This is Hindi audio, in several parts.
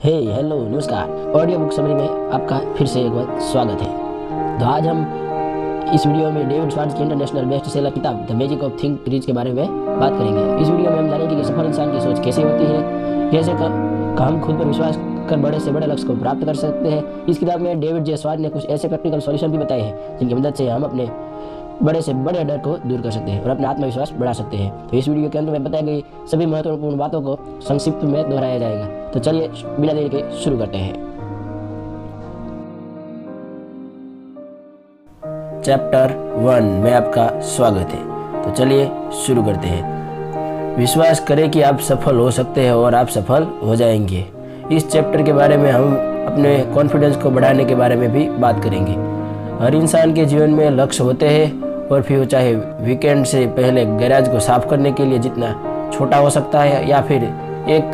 हेलो नमस्कार। ऑडियो बुक समरी में आपका फिर से एक बार स्वागत है। तो आज हम इस वीडियो में डेविड स्वार्ट्ज की इंटरनेशनल बेस्ट सेलर किताब the magic of think rich के बारे में बात करेंगे। इस वीडियो में हम जानेंगे कि सफल इंसान की सोच कैसे होती है, कैसे हम खुद पर विश्वास कर बड़े से बड़े लक्ष्य को प्राप्त कर सकते हैं। इस किताब में डेविड जे स्वार्ट्ज ने कुछ ऐसे प्रैक्टिकल सॉल्यूशन भी बताए हैं जिनकी मदद से हम अपने बड़े से बड़े डर को दूर कर सकते हैं और अपना आत्मविश्वास बढ़ा सकते हैं। तो इस वीडियो के अंत में बताई गई सभी महत्वपूर्ण बातों को संक्षिप्त में दोहराया जाएगा। तो चलिए बिना देरी के शुरू करते हैं। चैप्टर 1 में आपका स्वागत है। तो चलिए शुरू करते हैं। विश्वास करें कि आप सफल हो सकते हैं और आप सफल हो जाएंगे। इस चैप्टर के बारे में हम अपने कॉन्फिडेंस को बढ़ाने के बारे में भी बात करेंगे। हर इंसान के जीवन में लक्ष्य होते हैं और फिर वो चाहे वीकेंड से पहले गैराज को साफ करने के लिए जितना छोटा हो सकता है या फिर एक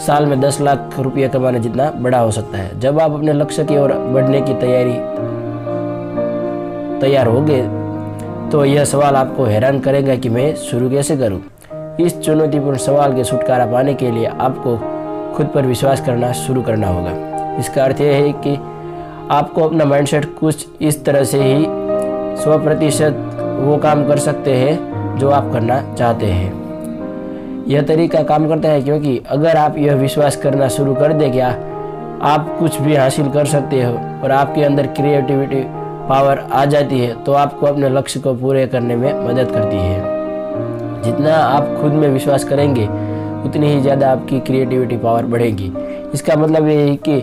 साल में 10 लाख रुपये कमाने जितना बड़ा हो सकता है। जब आप अपने लक्ष्य की ओर बढ़ने की तैयार होंगे तो यह सवाल आपको हैरान करेगा कि मैं शुरू कैसे करूं। इस चुनौतीपूर्ण सवाल के छुटकारा पाने के लिए आपको खुद पर विश्वास करना शुरू करना होगा। इसका अर्थ यह है कि आपको अपना माइंडसेट कुछ इस तरह से ही 100% वो काम कर सकते हैं जो आप करना चाहते हैं। यह तरीका काम करता है क्योंकि अगर आप यह विश्वास करना शुरू कर दें कि आप कुछ भी हासिल कर सकते हो और आपके अंदर क्रिएटिविटी पावर आ जाती है तो आपको अपने लक्ष्य को पूरे करने में मदद करती है। जितना आप खुद में विश्वास करेंगे उतनी ही ज़्यादा आपकी क्रिएटिविटी पावर बढ़ेगी। इसका मतलब ये है कि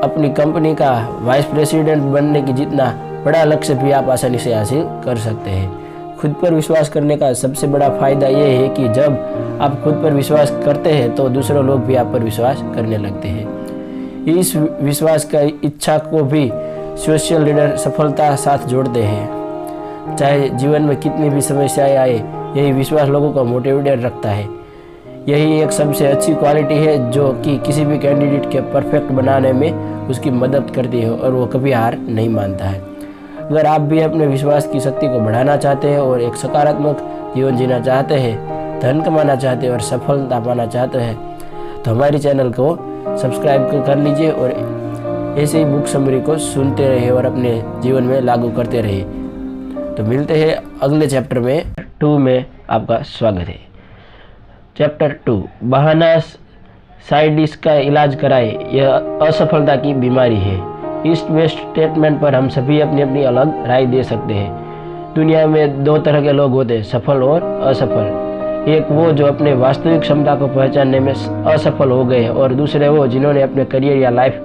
अपनी कंपनी का वाइस प्रेसिडेंट बनने की जितना बड़ा लक्ष्य भी आप आसानी से हासिल कर सकते हैं। खुद पर विश्वास करने का सबसे बड़ा फायदा यह है कि जब आप खुद पर विश्वास करते हैं तो दूसरे लोग भी आप पर विश्वास करने लगते हैं। इस विश्वास का इच्छा को भी सोशल लीडर सफलता साथ जोड़ते हैं। चाहे जीवन में कितनी भी समस्याएं आए, यही विश्वास लोगों को मोटिवेटेड रखता है। यही एक सबसे अच्छी क्वालिटी है जो कि किसी भी कैंडिडेट के परफेक्ट बनाने में उसकी मदद करती है और वो कभी हार नहीं मानता है। अगर आप भी अपने विश्वास की शक्ति को बढ़ाना चाहते हैं और एक सकारात्मक जीवन जीना चाहते हैं, धन कमाना चाहते हैं और सफलता पाना चाहते हैं तो हमारे चैनल को सब्सक्राइब कर लीजिए और ऐसे ही बुक समरी को सुनते रहिए और अपने जीवन में लागू करते रहिए। तो मिलते हैं अगले चैप्टर में 2 में आपका स्वागत है। चैप्टर 2 बहाना साइडिस का इलाज कराए, यह असफलता की बीमारी है। ईस्ट वेस्ट स्टेटमेंट पर हम सभी अपनी अपनी अलग राय दे सकते हैं। दुनिया में 2 तरह के लोग होते हैं, सफल और असफल। एक वो जो अपने वास्तविक क्षमता को पहचानने में असफल हो गए और दूसरे वो जिन्होंने अपने करियर या लाइफ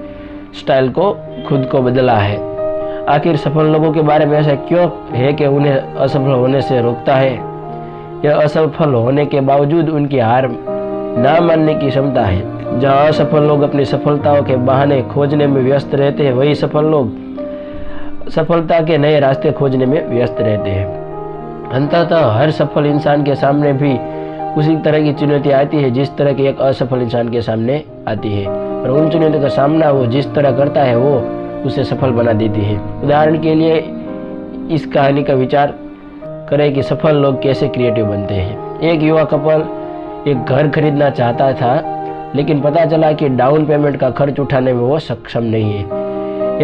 स्टाइल को खुद को बदला है। आखिर सफल लोगों के बारे में ऐसा क्यों है कि उन्हें असफल होने से रोकता है? यह असफल होने के बावजूद उनकी हार ना मानने की क्षमता है। जहाँ असफल लोग अपनी सफलताओं के बहाने खोजने में व्यस्त रहते हैं, वही सफल लोग सफलता के नए रास्ते खोजने में व्यस्त रहते हैं। अंततः हर सफल इंसान के सामने भी उसी तरह की चुनौती आती है जिस तरह की एक असफल इंसान के सामने आती है, और उन चुनौतियों का सामना वो जिस तरह करता है वो उसे सफल बना देती है। उदाहरण के लिए इस कहानी का विचार करें कि सफल लोग कैसे क्रिएटिव बनते हैं। एक युवा कपल एक घर खरीदना चाहता था, लेकिन पता चला कि डाउन पेमेंट का खर्च उठाने में वो सक्षम नहीं है।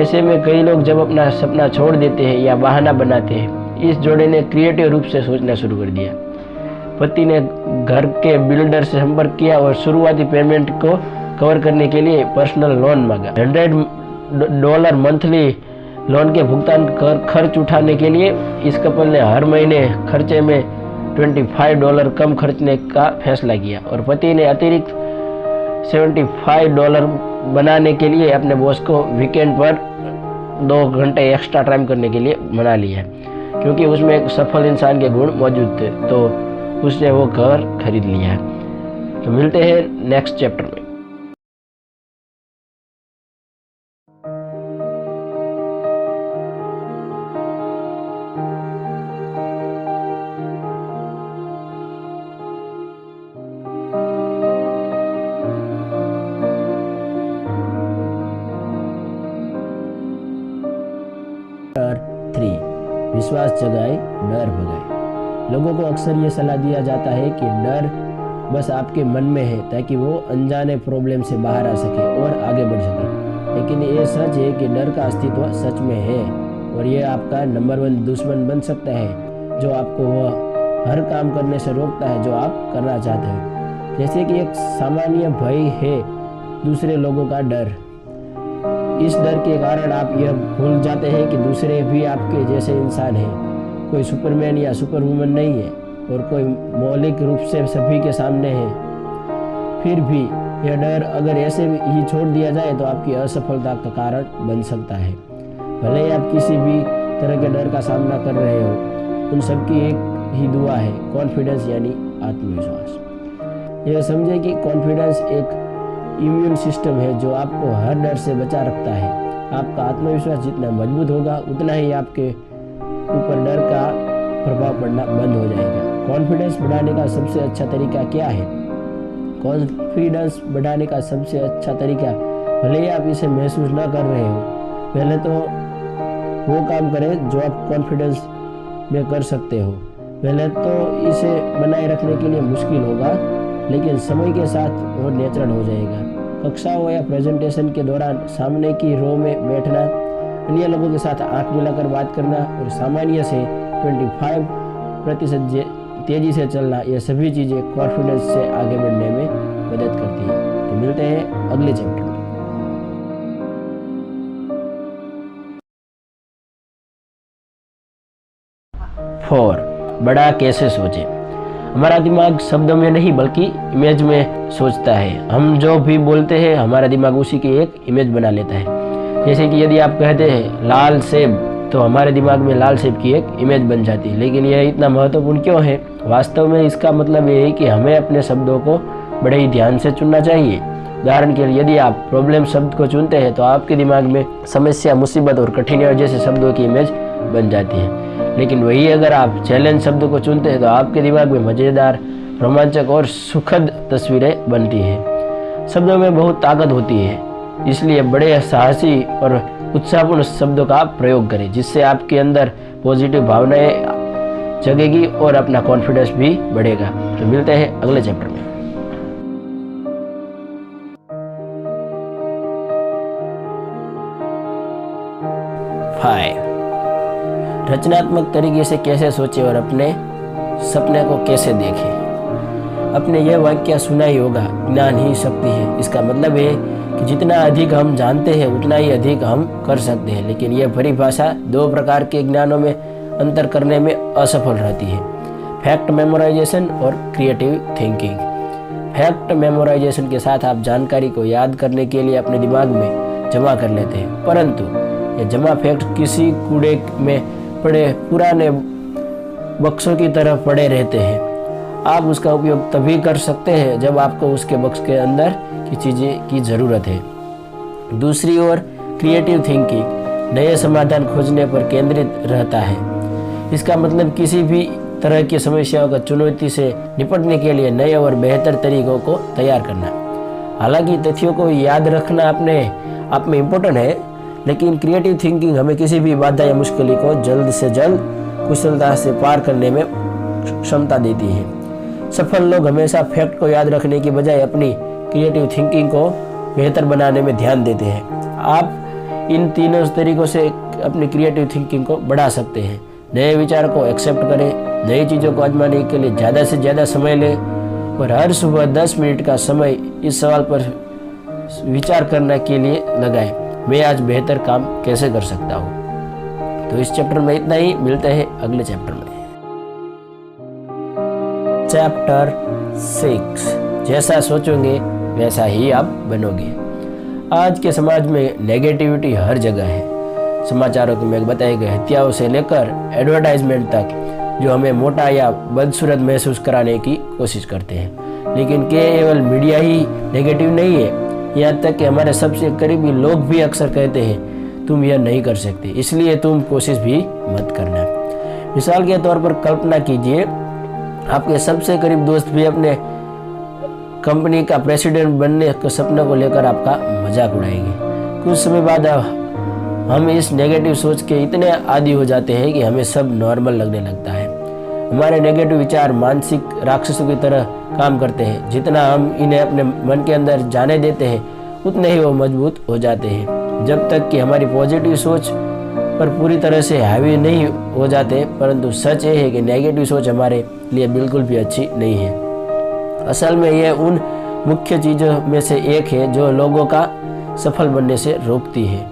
ऐसे में कई लोग जब अपना सपना छोड़ देते हैं या बहाना बनाते हैं। इस जोड़े ने क्रिएटिव रूप से सोचना शुरू कर दिया। पति ने घर के बिल्डर से संपर्क किया और शुरुआती पेमेंट को कवर करने के लिए पर्सनल लोन मांगा। $100 मंथली लोन के भुगतान कर खर्च उठाने के लिए इस कपल ने हर महीने खर्चे में $25 कम खर्चने का फैसला किया और पति ने अतिरिक्त $75 बनाने के लिए अपने बॉस को वीकेंड पर 2 घंटे एक्स्ट्रा टाइम करने के लिए मना लिया। क्योंकि उसमें एक सफल इंसान के गुण मौजूद थे तो उसने वो घर खरीद लिया। तो मिलते हैं नेक्स्ट चैप्टर में। चैप्टर 3 विश्वास जगाए डर भगाए। लोगों को अक्सर ये सलाह दिया जाता है कि डर बस आपके मन में है, ताकि वो अनजाने प्रॉब्लम से बाहर आ सके और आगे बढ़ सके। लेकिन ये सच है कि डर का अस्तित्व सच में है, और ये आपका नंबर 1 दुश्मन बन सकता है, जो आपको वह हर काम करने से रोकता है जो आप करना चाहते हैं। जैसे कि एक सामान्य भय है दूसरे लोगों का डर। इस डर के कारण आप यह भूल जाते हैं कि दूसरे भी आपके जैसे इंसान हैं, कोई सुपरमैन या सुपरवुमन नहीं है, और कोई मौलिक रूप से सभी के सामने है। फिर भी यह डर अगर ऐसे ही छोड़ दिया जाए तो आपकी असफलता का कारण बन सकता है। भले ही आप किसी भी तरह के डर का सामना कर रहे हो, उन सबकी एक ही दुआ है, कॉन्फिडेंस यानी आत्मविश्वास। यह समझे कि कॉन्फिडेंस एक इम्यून सिस्टम है जो आपको हर डर से बचा रखता है। आपका आत्मविश्वास जितना मजबूत होगा, उतना ही आपके ऊपर डर का प्रभाव पड़ना बंद हो जाएगा। कॉन्फिडेंस बढ़ाने का सबसे अच्छा तरीका क्या है? कॉन्फिडेंस बढ़ाने का सबसे अच्छा तरीका, भले ही आप इसे महसूस ना कर रहे हो, पहले तो वो काम करें जो आप कॉन्फिडेंस में कर सकते हो। पहले तो इसे बनाए रखने के लिए मुश्किल होगा, लेकिन समय के साथ वो नेचुरल हो जाएगा। कक्षाओं या प्रेजेंटेशन के दौरान सामने की रो में बैठना, अन्य लोगों के साथ आंख मिलाकर बात करना और सामान्य से 25% तेजी से चलना, ये सभी चीज़ें कॉन्फिडेंस से आगे बढ़ने में मदद करती है। तो मिलते हैं अगले चैप्टर में। बड़ा कैसे सोचें। हमारा दिमाग शब्दों में नहीं बल्कि इमेज में सोचता है। हम जो भी बोलते हैं हमारा दिमाग उसी की एक इमेज बना लेता है। जैसे कि यदि आप कहते हैं लाल सेब, तो हमारे दिमाग में लाल सेब की एक इमेज बन जाती है। लेकिन यह इतना महत्वपूर्ण क्यों है? वास्तव में इसका मतलब ये है कि हमें अपने शब्दों को बड़े ही ध्यान से चुनना चाहिए। उदाहरण के लिए, यदि आप प्रॉब्लम शब्द को चुनते हैं तो आपके दिमाग में समस्या, मुसीबत और कठिनाई जैसे शब्दों की इमेज बन जाती है। लेकिन वही अगर आप चैलेंज शब्द को चुनते हैं तो आपके दिमाग में मज़ेदार, रोमांचक और सुखद तस्वीरें बनती हैं। शब्दों में बहुत ताकत होती है, इसलिए बड़े साहसी और उत्साहपूर्ण शब्दों का प्रयोग करें, जिससे आपके अंदर पॉजिटिव भावनाएं जगेगी और अपना कॉन्फिडेंस भी बढ़ेगा। तो मिलते हैं अगले चैप्टर में। रचनात्मक तरीके से कैसे सोचें और अपने सपने को कैसे देखें। अपने यह वाक्य सुना ही होगा, ज्ञान ही शक्ति है। इसका मतलब है कि जितना अधिक हम जानते हैं उतना ही अधिक हम कर सकते हैं। लेकिन यह परिभाषा 2 प्रकार के ज्ञानों में अंतर करने में असफल रहती है, फैक्ट मेमोराइजेशन और क्रिएटिव थिंकिंग। फैक्ट मेमोराइजेशन के साथ आप जानकारी को याद करने के लिए अपने दिमाग में जमा कर लेते हैं, परंतु ये जमा फैक्ट किसी कूड़े में पड़े पुराने बक्सों की तरह पड़े रहते हैं। आप उसका उपयोग तभी कर सकते हैं जब आपको उसके बक्स के अंदर की चीज़ें की ज़रूरत है। दूसरी ओर क्रिएटिव थिंकिंग नए समाधान खोजने पर केंद्रित रहता है। इसका मतलब किसी भी तरह की समस्याओं का चुनौती से निपटने के लिए नए और बेहतर तरीकों को तैयार करना। हालांकि तथ्यों को याद रखना अपने आप में इम्पोर्टेंट है, लेकिन क्रिएटिव थिंकिंग हमें किसी भी बाधा या मुश्किल को जल्द से जल्द कुशलता से पार करने में क्षमता देती है। सफल लोग हमेशा फैक्ट को याद रखने की बजाय अपनी क्रिएटिव थिंकिंग को बेहतर बनाने में ध्यान देते हैं। आप इन तीनों तरीकों से अपनी क्रिएटिव थिंकिंग को बढ़ा सकते हैं। नए विचार को एक्सेप्ट करें, नई चीज़ों को आजमाने के लिए ज़्यादा से ज़्यादा समय लें और हर सुबह 10 मिनट का समय इस सवाल पर विचार करने के लिए लगाएं, मैं आज बेहतर काम कैसे कर सकता हूँ। तो इस चैप्टर में इतना ही, मिलते हैं अगले चैप्टर में। चैप्टर 6, जैसा सोचोगे वैसा ही आप बनोगे। आज के समाज में नेगेटिविटी हर जगह है। समाचारों में बताए गए हत्याओं से लेकर एडवर्टाइजमेंट तक, जो हमें मोटा या बदसूरत महसूस कराने की कोशिश करते हैं। लेकिन केवल मीडिया ही नेगेटिव नहीं है, यहाँ तक कि हमारे सबसे करीबी लोग भी अक्सर कहते हैं तुम यह नहीं कर सकते, इसलिए तुम कोशिश भी मत करना। मिसाल के तौर पर कल्पना कीजिए, आपके सबसे करीब दोस्त भी अपने कंपनी का प्रेसिडेंट बनने के सपने को लेकर आपका मजाक उड़ाएंगे। कुछ समय बाद हम इस नेगेटिव सोच के इतने आदी हो जाते हैं कि हमें सब नॉर्मल लगने लगता है। हमारे नेगेटिव विचार मानसिक राक्षसों की तरह काम करते हैं। जितना हम इन्हें अपने मन के अंदर जाने देते हैं उतने ही वो मजबूत हो जाते हैं। जब तक कि हमारी पॉजिटिव सोच पर पूरी तरह से हावी नहीं हो जाते। परंतु सच ये है कि नेगेटिव सोच हमारे लिए बिल्कुल भी अच्छी नहीं है। असल में यह उन मुख्य चीज़ों में से एक है जो लोगों का सफल बनने से रोकती है।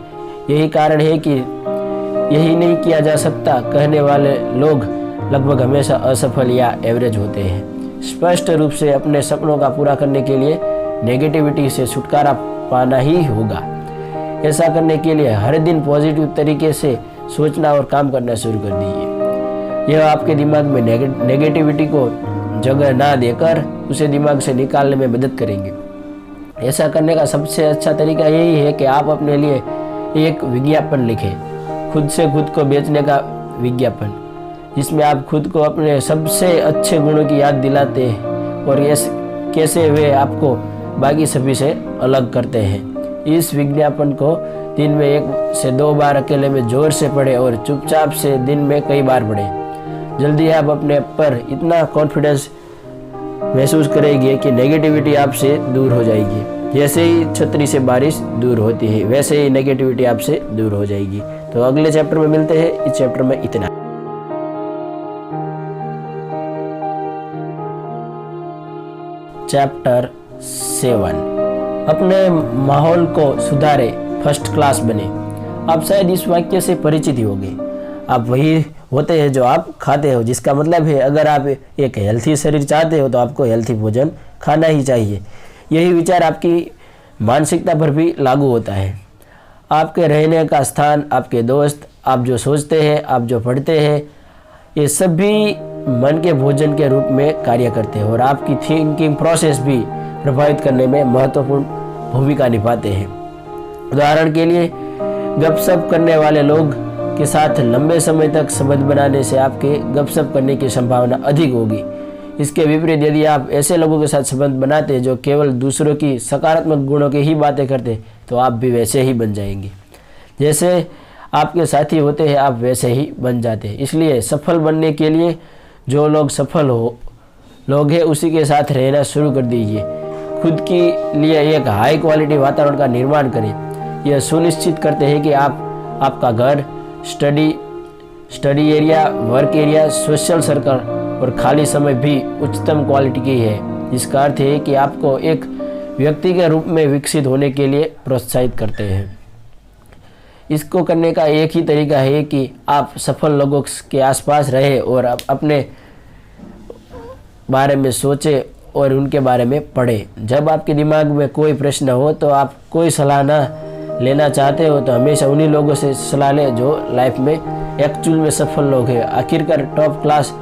यही कारण है कि यही नहीं किया जा सकता कहने वाले लोग लगभग हमेशा असफल या एवरेज होते हैं। स्पष्ट रूप से अपने सपनों का पूरा करने के लिए नेगेटिविटी से छुटकारा पाना ही होगा। ऐसा करने के लिए हर दिन पॉजिटिव तरीके से सोचना और काम करना शुरू कर दीजिए। यह आपके दिमाग में नेगेटिविटी को जगह ना देकर उसे दिमाग से निकालने में मदद करेंगे। ऐसा करने का सबसे अच्छा तरीका यही है कि आप अपने लिए एक विज्ञापन लिखें, खुद से खुद को बेचने का विज्ञापन, जिसमें आप खुद को अपने सबसे अच्छे गुणों की याद दिलाते हैं और कैसे वे आपको बाकी सभी से अलग करते हैं। इस विज्ञापन को दिन में 1 से 2 बार अकेले में जोर से पढ़ें और चुपचाप से दिन में कई बार पढ़ें। जल्दी आप अपने पर इतना कॉन्फिडेंस महसूस करेंगे कि नेगेटिविटी आपसे दूर हो जाएगी। जैसे ही छतरी से बारिश दूर होती है वैसे ही नेगेटिविटी आपसे दूर हो जाएगी। तो अगले चैप्टर में मिलते हैं। इस चैप्टर में इतना। चैप्टर 7, अपने माहौल को सुधारे, फर्स्ट क्लास बने। आप शायद इस वाक्य से परिचित ही होंगे। आप वही होते हैं जो आप खाते हो, जिसका मतलब है अगर आप एक हेल्थी शरीर चाहते हो तो आपको हेल्थी भोजन खाना ही चाहिए। यही विचार आपकी मानसिकता पर भी लागू होता है। आपके रहने का स्थान, आपके दोस्त, आप जो सोचते हैं, आप जो पढ़ते हैं, ये सभी मन के भोजन के रूप में कार्य करते हैं और आपकी थिंकिंग प्रोसेस भी प्रभावित करने में महत्वपूर्ण भूमिका निभाते हैं। उदाहरण के लिए गपशप करने वाले लोग के साथ लंबे समय तक संबंध बनाने से आपके गपशप करने की संभावना अधिक होगी। इसके विपरीत यदि आप ऐसे लोगों के साथ संबंध बनाते हैं जो केवल दूसरों की सकारात्मक गुणों की ही बातें करते हैं तो आप भी वैसे ही बन जाएंगे। जैसे आपके साथी होते हैं आप वैसे ही बन जाते हैं। इसलिए सफल बनने के लिए जो लोग सफल लोग हैं उसी के साथ रहना शुरू कर दीजिए। खुद के लिए एक हाई क्वालिटी वातावरण का निर्माण करें। यह सुनिश्चित करते हैं कि आपका घर, study area, work area, social circle और खाली समय भी उच्चतम क्वालिटी की है। जिसका अर्थ है कि आपको एक व्यक्ति के रूप में विकसित होने के लिए प्रोत्साहित करते हैं। इसको करने का एक ही तरीका है कि आप सफल लोगों के आसपास रहें और अपने बारे में सोचें और उनके बारे में पढ़ें। जब आपके दिमाग में कोई प्रश्न हो तो आप कोई सलाह ना लेना चाहते हो तो हमेशा उन्हीं लोगों से सलाह लें जो लाइफ में एक्चुअल में सफल लोग हैं। आखिरकार टॉप क्लास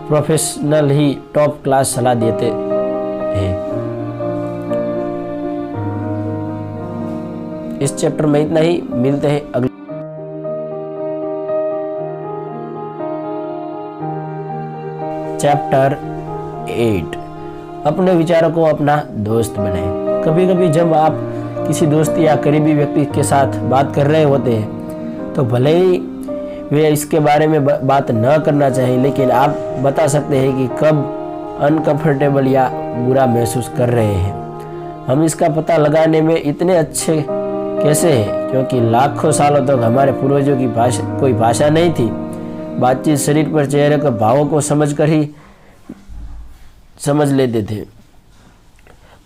प्रोफेशनल ही टॉप क्लास सलाह देते हैं। इस चैप्टर में इतना ही। मिलते हैं अगले चैप्टर 8, अपने विचारों को अपना दोस्त बनाएं। कभी कभी जब आप किसी दोस्त या करीबी व्यक्ति के साथ बात कर रहे होते हैं तो भले ही वे इसके बारे में बात न करना चाहिए, लेकिन आप बता सकते हैं कि कब अनकंफर्टेबल या बुरा महसूस कर रहे हैं। हम इसका पता लगाने में इतने अच्छे कैसे हैं क्योंकि लाखों सालों तक हमारे पूर्वजों की कोई भाषा नहीं थी। बातचीत शरीर पर चेहरे के भावों को समझकर ही समझ लेते थे।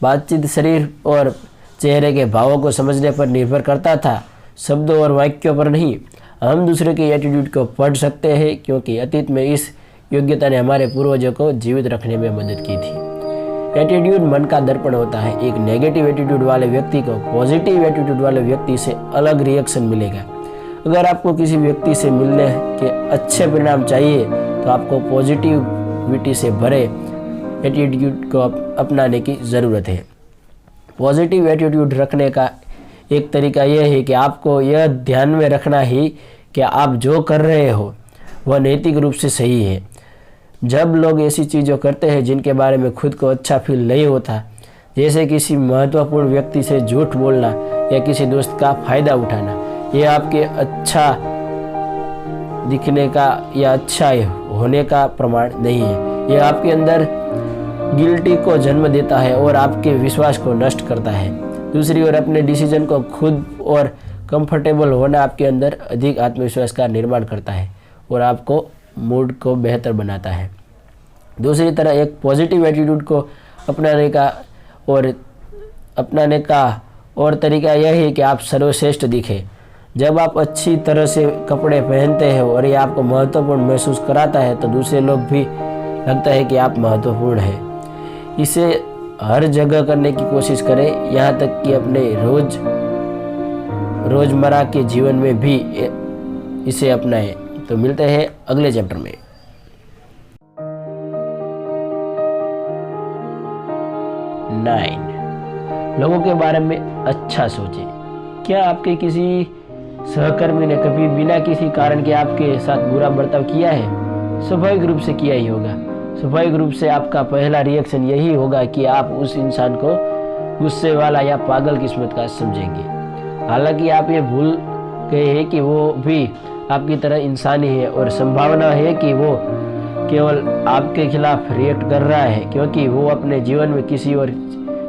बातचीत शरीर और चेहरे के भावों को समझने पर निर्भर करता था, शब्दों और वाक्यों पर नहीं। हम दूसरे के एटीट्यूड को पढ़ सकते हैं क्योंकि अतीत में इस योग्यता ने हमारे पूर्वजों को जीवित रखने में मदद की थी। एटीट्यूड मन का दर्पण होता है। एक नेगेटिव एटीट्यूड वाले व्यक्ति को पॉजिटिव एटीट्यूड वाले व्यक्ति से अलग रिएक्शन मिलेगा। अगर आपको किसी व्यक्ति से मिलने के अच्छे परिणाम चाहिए तो आपको पॉजिटिविटी से भरे एटीट्यूड को अपनाने की ज़रूरत है। पॉजिटिव एटीट्यूड रखने का एक तरीका यह है कि आपको यह ध्यान में रखना ही कि आप जो कर रहे हो वह नैतिक रूप से सही है। जब लोग ऐसी चीज़ों करते हैं जिनके बारे में खुद को अच्छा फील नहीं होता, जैसे किसी महत्वपूर्ण व्यक्ति से झूठ बोलना या किसी दोस्त का फ़ायदा उठाना, यह आपके अच्छा दिखने का या अच्छा होने का प्रमाण नहीं है। यह आपके अंदर गिल्टी को जन्म देता है और आपके विश्वास को नष्ट करता है। दूसरी ओर अपने डिसीजन को खुद और कंफर्टेबल होना आपके अंदर अधिक आत्मविश्वास का निर्माण करता है और आपको मूड को बेहतर बनाता है। दूसरी तरह एक पॉजिटिव एटीट्यूड को अपनाने का और तरीका यह है कि आप सर्वश्रेष्ठ दिखें। जब आप अच्छी तरह से कपड़े पहनते हैं और ये आपको महत्वपूर्ण महसूस कराता है तो दूसरे लोग भी लगता है कि आप महत्वपूर्ण हैं। इसे हर जगह करने की कोशिश करें, यहाँ तक कि अपने रोजमर्रा के जीवन में भी इसे अपनाएं। तो मिलते हैं अगले चैप्टर में। 9 लोगों के बारे में अच्छा सोचें। क्या आपके किसी सहकर्मी ने कभी बिना किसी कारण के आपके साथ बुरा बर्ताव किया है? स्वाभाविक रूप से किया ही होगा। स्वाभाविक रूप से आपका पहला रिएक्शन यही होगा कि आप उस इंसान को गुस्से वाला या पागल किस्मत का समझेंगे। हालांकि आप ये भूल गए हैं कि वो भी आपकी तरह इंसान ही है और संभावना है कि वो केवल आपके खिलाफ रिएक्ट कर रहा है क्योंकि वो अपने जीवन में किसी और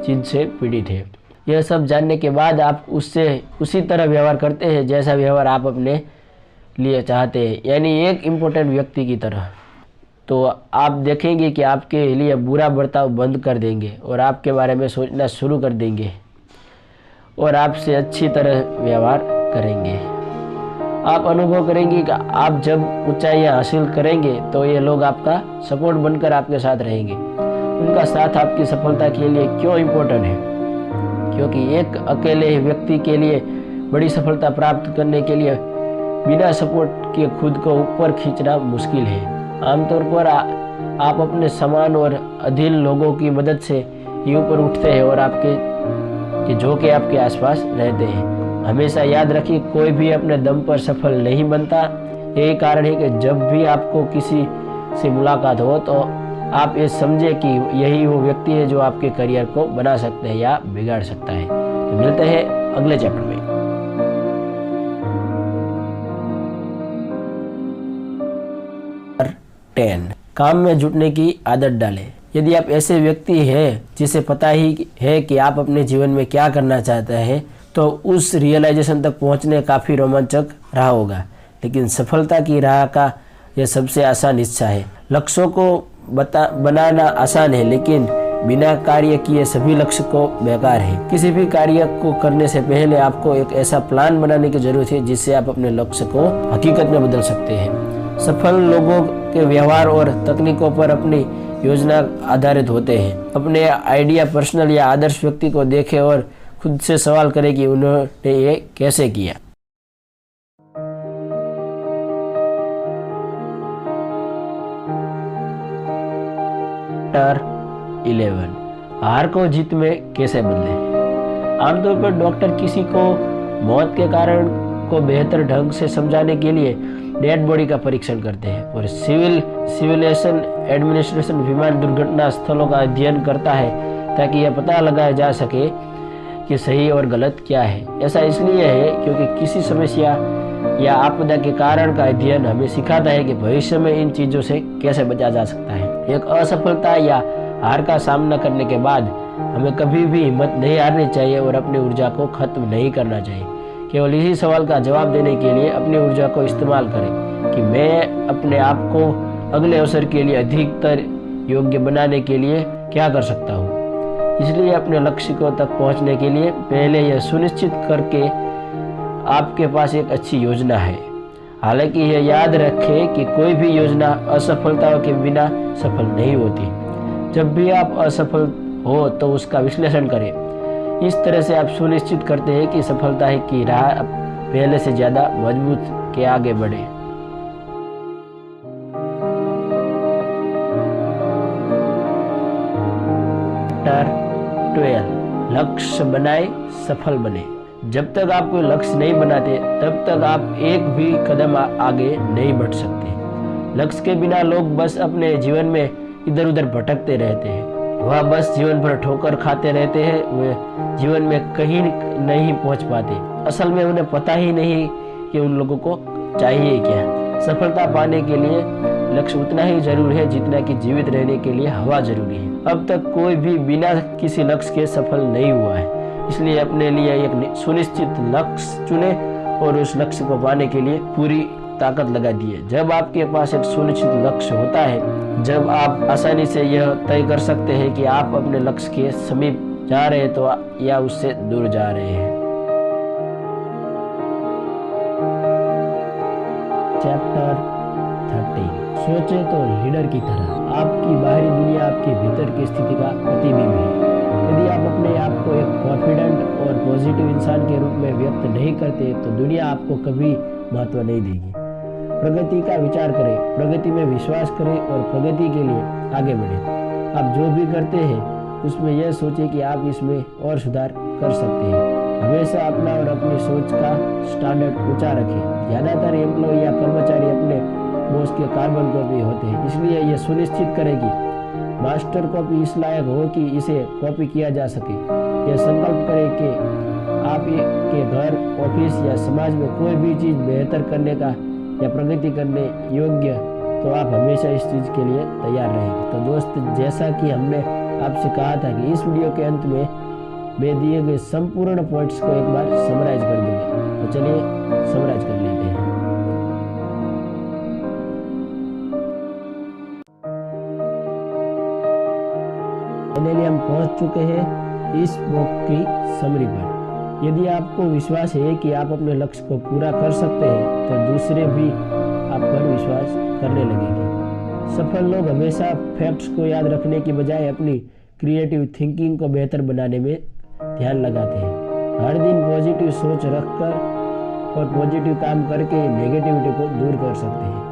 चीज से पीड़ित है। यह सब जानने के बाद आप उससे उसी तरह व्यवहार करते हैं जैसा व्यवहार आप अपने लिए चाहते हैं, यानी एक इम्पोर्टेंट व्यक्ति की तरह। तो आप देखेंगे कि आपके लिए बुरा बर्ताव बंद कर देंगे और आपके बारे में सोचना शुरू कर देंगे और आपसे अच्छी तरह व्यवहार करेंगे। आप अनुभव करेंगे कि आप जब ऊंचाइयां हासिल करेंगे तो ये लोग आपका सपोर्ट बनकर आपके साथ रहेंगे। उनका साथ आपकी सफलता के लिए क्यों इम्पोर्टेंट है? क्योंकि एक अकेले व्यक्ति के लिए बड़ी सफलता प्राप्त करने के लिए बिना सपोर्ट के खुद को ऊपर खींचना मुश्किल है। आमतौर पर आप अपने समान और अधीन लोगों की मदद से ही ऊपर उठते हैं और जो कि आपके आसपास रहते हैं। हमेशा याद रखिए, कोई भी अपने दम पर सफल नहीं बनता। यही कारण है कि जब भी आपको किसी से मुलाकात हो तो आप ये समझे कि यही वो व्यक्ति है जो आपके करियर को बना सकते हैं या बिगाड़ सकता है। तो मिलते हैं अगले चैप्टर में। काम में जुटने की आदत डालें। यदि आप ऐसे व्यक्ति हैं जिसे पता ही है कि आप अपने जीवन में क्या करना चाहते हैं तो उस रियलाइजेशन तक पहुंचने काफ़ी रोमांचक रहा होगा। लेकिन सफलता की राह का यह सबसे आसान हिस्सा है। लक्ष्यों को बनाना आसान है, लेकिन बिना कार्य किए सभी लक्ष्य को बेकार है। किसी भी कार्य को करने से पहले आपको एक ऐसा प्लान बनाने की जरूरत है जिससे आप अपने लक्ष्य को हकीकत में बदल सकते हैं। सफल लोगों के व्यवहार और तकनीकों पर अपनी योजना आधारित होते हैं। अपने आइडिया पर्सनल या आदर्श व्यक्ति को देखें और खुद से सवाल करें कि उन्होंने ये कैसे किया। चैप्टर 11 हार को जीत में कैसे बदलें। आमतौर पर डॉक्टर किसी को मौत के कारण को बेहतर ढंग से समझाने के लिए डेड बॉडी का परीक्षण करते हैं और सिविल एडमिनिस्ट्रेशन विमान दुर्घटना स्थलों का अध्ययन करता है ताकि यह पता लगाया जा सके कि सही और गलत क्या है। ऐसा इसलिए है क्योंकि किसी समस्या या आपदा के कारण का अध्ययन हमें सिखाता है कि भविष्य में इन चीजों से कैसे बचा जा सकता है। एक असफलता या हार का सामना करने के बाद हमें कभी भी हिम्मत नहीं हारनी चाहिए और अपनी ऊर्जा को खत्म नहीं करना चाहिए। केवल इसी सवाल का जवाब देने के लिए अपनी ऊर्जा को इस्तेमाल करें कि मैं अपने आप को अगले अवसर के लिए अधिकतर योग्य बनाने के लिए क्या कर सकता हूँ। इसलिए अपने लक्ष्य को तक पहुँचने के लिए पहले यह सुनिश्चित करके आपके पास एक अच्छी योजना है। हालांकि यह याद रखें कि कोई भी योजना असफलताओं के बिना सफल नहीं होती। जब भी आप असफल हो तो उसका विश्लेषण करें। इस तरह से आप सुनिश्चित करते हैं कि सफलता की राह पहले से ज्यादा मजबूत के आगे बढ़े। चैप्टर 12 लक्ष्य बनाए सफल बने। जब तक आप कोई लक्ष्य नहीं बनाते तब तक आप एक भी कदम आगे नहीं बढ़ सकते। लक्ष्य के बिना लोग बस अपने जीवन में इधर उधर भटकते रहते हैं। वह बस जीवन भर ठोकर खाते रहते हैं। वे जीवन में कहीं नहीं पहुंच पाते। असल में उन्हें पता ही नहीं कि उन लोगों को चाहिए क्या। सफलता पाने के लिए लक्ष्य उतना ही जरूरी है जितना कि जीवित रहने के लिए हवा जरूरी है। अब तक कोई भी बिना किसी लक्ष्य के सफल नहीं हुआ है, इसलिए अपने लिए एक सुनिश्चित लक्ष्य चुने और उस लक्ष्य को पाने के लिए पूरी ताकत लगा दिए। जब आपके पास एक सुनिश्चित लक्ष्य होता है, जब आप आसानी से यह तय कर सकते हैं कि आप अपने लक्ष्य के समीप जा रहे हैं तो या उससे दूर जा रहे हैं। चैप्टर 13 सोचे तो लीडर की तरह। आपकी बाहरी दुनिया आपके भीतर की स्थिति का प्रतिबिंब है। यदि आप अपने आप को एक कॉन्फिडेंट और पॉजिटिव इंसान के रूप में व्यक्त नहीं करते तो दुनिया आपको कभी महत्व नहीं देगी। प्रगति का विचार करें, प्रगति में विश्वास करें और प्रगति के लिए आगे बढ़ें। आप जो भी करते हैं उसमें यह सोचें कि आप इसमें और सुधार कर सकते हैं। हमेशा अपना और अपनी सोच का स्टैंडर्ड ऊंचा रखें। ज़्यादातर एम्प्लॉय या कर्मचारी अपने बॉस के कार्बन कॉपी होते हैं, इसलिए यह सुनिश्चित करें कि मास्टर कॉपी इस लायक हो कि इसे कॉपी किया जा सके। यह संकल्प करें कि आप के घर, ऑफिस या समाज में कोई भी चीज़ बेहतर करने का या प्रगति करने योग्य तो आप हमेशा इस चीज़ के लिए तैयार रहेंगे। तो दोस्त, जैसा कि हमने आपसे कहा था कि इस वीडियो के अंत में मैं दिए गए संपूर्ण पॉइंट्स को एक बार समराइज कर देंगे। तो चलिए समराइज कर लेते हैं। फाइनली हम पहुंच चुके हैं इस बुक की समरी पर। यदि आपको विश्वास है कि आप अपने लक्ष्य को पूरा कर सकते हैं तो दूसरे भी आप पर विश्वास करने लगेंगे। सफल लोग हमेशा फैक्ट्स को याद रखने की बजाय अपनी क्रिएटिव थिंकिंग को बेहतर बनाने में ध्यान लगाते हैं। हर दिन पॉजिटिव सोच रखकर और पॉजिटिव काम करके नेगेटिविटी को दूर कर सकते हैं।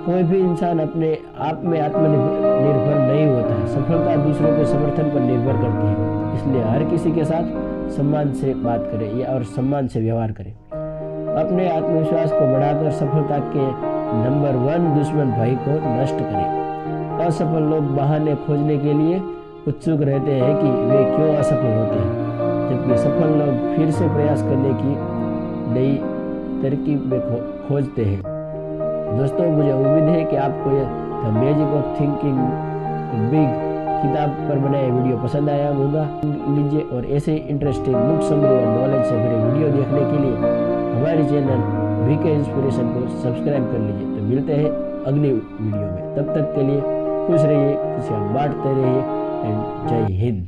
कोई भी इंसान अपने आप में आत्मनिर्भर नहीं होता है। सफलता दूसरों के समर्थन पर निर्भर करती है, इसलिए हर किसी के साथ सम्मान से बात करें या और सम्मान से व्यवहार करें। अपने आत्मविश्वास को बढ़ाकर सफलता के नंबर 1 दुश्मन भय को नष्ट करें। असफल लोग बहाने खोजने के लिए उत्सुक रहते हैं कि वे क्यों असफल होते हैं, जबकि सफल लोग फिर से प्रयास करने की नई तरकीब खोजते हैं। दोस्तों, मुझे उम्मीद है कि आपको यह the magic of thinking big किताब पर बनाया वीडियो पसंद आया होगा। लीजिए और ऐसे इंटरेस्टिंग बुक समरी और नॉलेज से भरे वीडियो देखने के लिए हमारे चैनल वीके इंस्पिरेशन को सब्सक्राइब कर लीजिए। तो मिलते हैं अगली वीडियो में, तब तक के लिए खुश रहिए, खुशियाँ बांटते रहिए एंड जय हिंद।